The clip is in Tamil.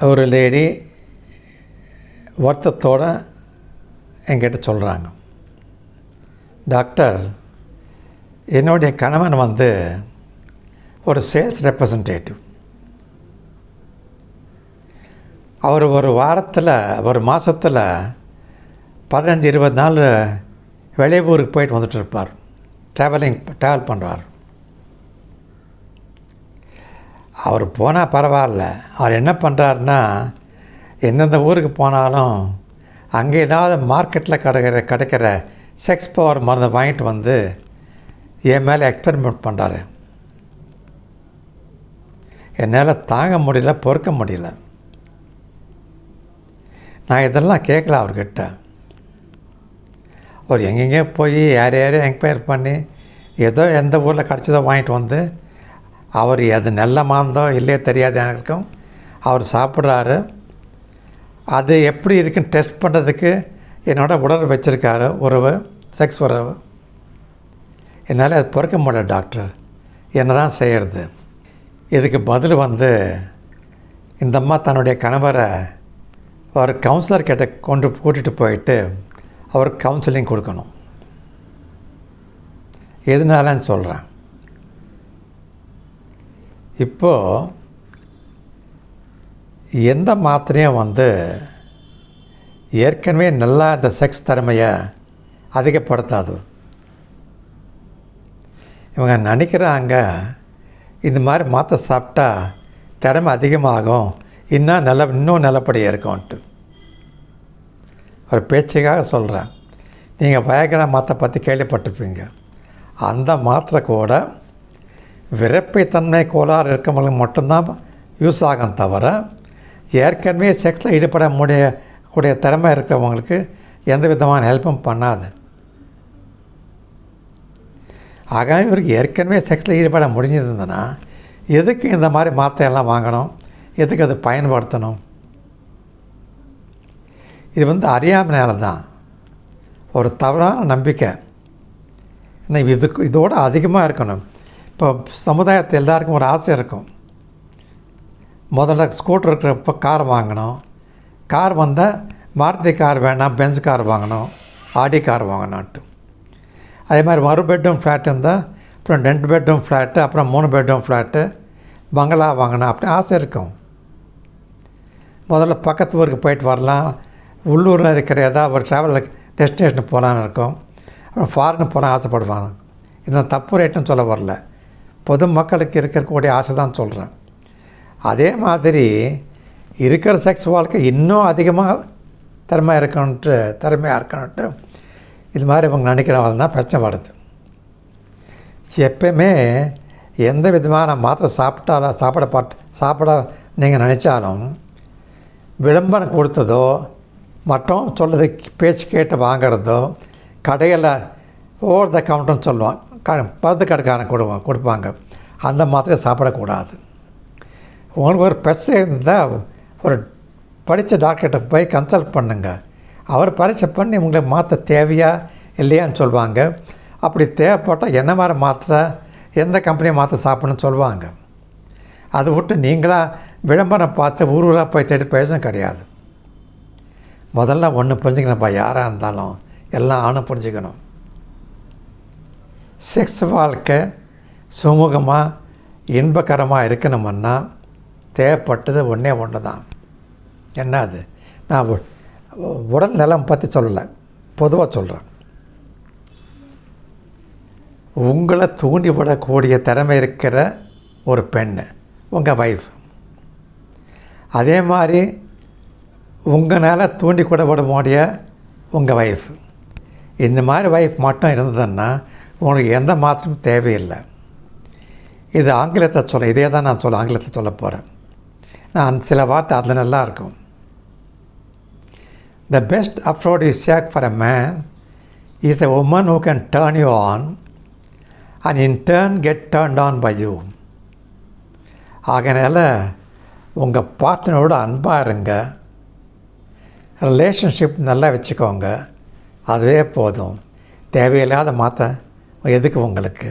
ஒரு லேடி வருத்தத்தோடு என்கிட்ட சொல்கிறாங்க, டாக்டர், என்னுடைய கணவன் ஒரு சேல்ஸ் ரெப்ரசன்டேட்டிவ். அவர் ஒரு வாரத்தில் ஒரு மாதத்தில் 15-20 நாள் வெளியூருக்கு போயிட்டு வந்துட்டு இருப்பார். ட்ராவல் பண்ணுறார். அவர் போனால் பரவாயில்ல. அவர் என்ன பண்ணுறாருன்னா, எந்தெந்த ஊருக்கு போனாலும் அங்கே ஏதாவது மார்க்கெட்டில் கிடைக்கிற செக்ஸ் பவர் மருந்தை வாங்கிட்டு என் மேலே எக்ஸ்பெரிமெண்ட் பண்ணுறாரு. என்னால் தாங்க முடியல, பொறுக்க முடியல. நான் இதெல்லாம் கேட்கல அவர்கிட்ட. அவர் எங்கெங்கே போய் யாரையும் என்கொயர் பண்ணி ஏதோ எந்த ஊரில் கிடச்சதோ வாங்கிட்டு அவர் அது நல்ல மாந்தோ இல்லையே தெரியாது எனக்கும். அவர் சாப்பிட்றாரு. அது எப்படி இருக்குன்னு டெஸ்ட் பண்ணுறதுக்கு என்னோட உடல் வச்சுருக்காரு, உறவு, செக்ஸ் உறவு. என்னால் அது பொறுக்க முடியல டாக்டர், என்ன தான் செய்கிறது? இதுக்கு பதில் இந்த அம்மா தன்னுடைய கணவரை ஒரு கவுன்சிலர் கிட்ட கூட்டிகிட்டு போயிட்டு அவருக்கு கவுன்சிலிங் கொடுக்கணும். எதனாலன்னு சொல்கிறேன். இப்போது எந்த மாத்திரையும் ஏற்கனவே நல்லா இந்த செக்ஸ் திறமையை அதிகப்படுத்தாது. இவங்க நினைக்கிறாங்க இந்த மாதிரி மாத்திரை சாப்பிட்டா திறமை அதிகமாகும், இன்னும் நல்லபடியாக இருக்கும்ன்ட்டு. ஒரு பேச்சுக்காக சொல்கிறேன். நீங்கள் வயகரா மாத்திரை பற்றி கேள்விப்பட்டிருப்பீங்க. அந்த மாத்திரை கூட விரைப்புத்தன்மை கோளாறு இருக்கவங்களுக்கு மட்டும்தான் யூஸ் ஆகும், தவிர ஏற்கனவே செக்ஸில் ஈடுபட கூடிய திறமை இருக்கிறவங்களுக்கு எந்த விதமான ஹெல்ப்பும் பண்ணாது. ஆகவே இவருக்கு ஏற்கனவே செக்ஸில் ஈடுபட முடிஞ்சிருந்ததுன்னா எதுக்கு இந்த மாதிரி மாத்திரையெல்லாம் வாங்கணும், எதுக்கு அது பயன்படுத்தணும்? இது அறியாமையால தான், ஒரு தவறான நம்பிக்கை. இதோடு அதிகமாக இருக்கணும். இப்போ சமுதாயத்தில் எல்லாருக்கும் ஒரு ஆசை இருக்கும். முதல்ல ஸ்கூட்டர் இருக்கிறப்போ கார் வாங்கணும். கார் மாருதி கார் வேணாம், பென்ஸ் கார் வாங்கணும், ஆடி கார் வாங்கணுன்ட்டு. அதே மாதிரி ஒரு பெட்ரூம் ஃப்ளாட் இருந்தால் அப்புறம் 2 பெட்ரூம் ஃப்ளாட்டு, அப்புறம் 3 பெட்ரூம் ஃப்ளாட்டு, பங்களா வாங்கணும் அப்படி ஆசை இருக்கும். முதல்ல பக்கத்து ஊருக்கு போயிட்டு வரலாம், உள்ளூரில் இருக்கிற ஏதாவது ஒரு ட்ராவல் டெஸ்டினேஷன் போகலான்னு இருக்கும். அப்புறம் ஃபாரின் போகலாம் ஆசைப்படுவாங்க. இது தப்பு ரேட்டுன்னு சொல்ல வரல, பொதுமக்களுக்கு இருக்கக்கூடிய ஆசை தான் சொல்கிறேன். அதே மாதிரி இருக்கிற செக்ஸ் வாழ்க்கை இன்னும் அதிகமாக திறமையாக இருக்கணுன்ட்டு இது மாதிரி இவங்க நினைக்கிறவங்க தான் பிரச்சனை வருது. எப்பயுமே எந்த விதமான மாத்திரை சாப்பிட நீங்கள் நினச்சாலும் விளம்பரம் கொடுத்ததோ மற்றும் சொல்கிறது பேச்சு கேட்டு வாங்கிறதோ, கடையில் ஓவர் த கவுண்டர்னு சொல்லுவாங்க, மருந்து கடைக்காரன் கொடுப்பாங்க, அந்த மாத்திரையை சாப்பிடக்கூடாது. உங்களுக்கு ஒரு பிரச்சனை இருந்தால் ஒரு படித்த டாக்டர்கிட்ட போய் கன்சல்ட் பண்ணுங்க. அவர் பரீட்சை பண்ணி உங்களுக்கு மாத்திரை தேவையா இல்லையான்னு சொல்லுவாங்க. அப்படி தேவைப்பட்டால் என்ன மாதிரி மாத்திரை, எந்த கம்பெனி மாத்திரை சாப்பிட்ணுன்னு சொல்லுவாங்க. அதை விட்டு நீங்களாக விளம்பரம் பார்த்து ஊராக போய் தேடி பேசணும் கிடையாது. முதல்ல ஒன்று புரிஞ்சுக்கணும்ப்பா, யாராக இருந்தாலும் எல்லாம் ஆணும் புரிஞ்சுக்கணும். செக்ஸ் வாழ்க்கை சுமூகமாக இன்பகரமாக இருக்கணுமுன்னா தேவைப்பட்டது ஒன்று தான். என்ன அது? நான் உடல் நலம் பற்றி சொல்லலை, பொதுவாக சொல்கிறேன். உங்களை தூண்டிவிடக்கூடிய திறமை இருக்கிற ஒரு பெண் உங்கள் வைஃப். அதே மாதிரி உங்களால் தூண்டி கூட விட முடிய உங்கள் வைஃப். இந்த மாதிரி வைஃப் மட்டும் இருந்ததுன்னா உங்களுக்கு எந்த மாற்றமும் தேவையில்லை. இது ஆங்கிலத்தை இதே தான் நான் ஆங்கிலத்தை சொல்ல போகிறேன். நான் சில வார்த்தை அதில் நல்லா இருக்கும். The best aphrodisiac for a man is a woman who can turn you on and in turn get turned on by you. ஆகையினால உங்கள் பார்ட்னரோட அன்பாக இருங்க, ரிலேஷன்ஷிப் நல்லா வச்சுக்கோங்க, அதுவே போதும். தேவையில்லாத மாற்ற எதுக்கு உங்களுக்கு?